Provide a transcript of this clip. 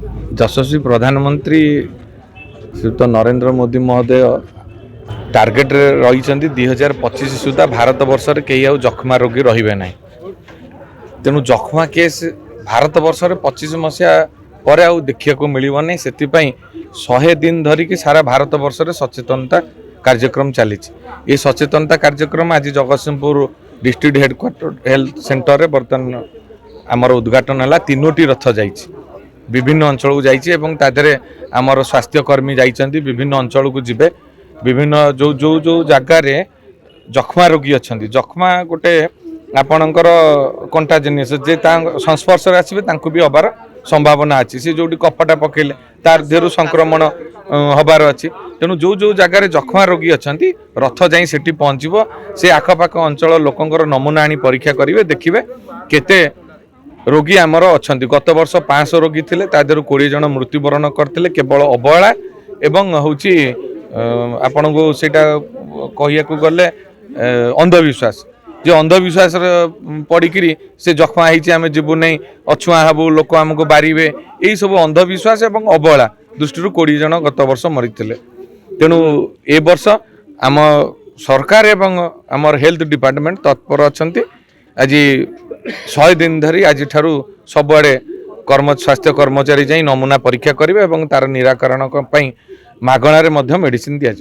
यशस्वी प्रधानमंत्री श्रीयुक्त नरेंद्र मोदी महोदय टार्गेट रही 2025 सुधा भारत वर्ष में कहीं आउ जक्ष्मा रोगी रे ना। तेणु जक्ष्मा केस भारत वर्ष में 25 मसीहा पर आउ देखा मिलना से 100 दिन धरिकी सारा भारत वर्ष में सचेतनता कार्यक्रम चली। ये सचेतनता कार्यक्रम आज Jagatsinghpur district headquarter health centre में बर्तमान आमर उद्घाटन है। 3टी रथ जाइए विभिन्न अंचल को जाइए तादरे आमर स्वास्थ्यकर्मी जाइए विभिन्न अंचल को जीवे विभिन्न जो जो जो जगार जक्ष्मा रोगी अच्छा जक्ष्मा गोटे आपणकर कंटाजिनियस जे संस्पर्श आसवे भी हबार संभावना अच्छी से जो कपटा पकेले तार देहरु संक्रमण हबार अच्छी। तेणु जो जो जगार जक्ष्मा रोगी अच्छा रथ जाई सेठी पहुँचब से आखपाख अंचल लोकंर नमूना आनी परीक्षा करेंगे देखिए केते रोगी आमर अच्छा। गत वर्ष 500 रोगी थे तादेहरु 20 जन मृत्युवरण करते केवल अवहेला एवं हूँ आपण को सेटा कहिया गले अंधविश्वास जे अंधविश्वास पड़िकी से जख्मा होती आम जीवु नहीं अछुआ हबू लोक आमको बारे यही सब अंधविश्वास एवं अवहेला दृष्टि 20 जन गत वर्ष मरीते। तेणु ए वर्ष आम सरकार एवं आमर हेल्थ डिपार्टमेंट तत्पर अच्छा। आज 100 दिन धरी आज ठारू सबुआड़े स्वास्थ्य कर्मचारी जाई नमूना परीक्षा करेंगे और तार निराकरण मागणार मेडिसिन दिया।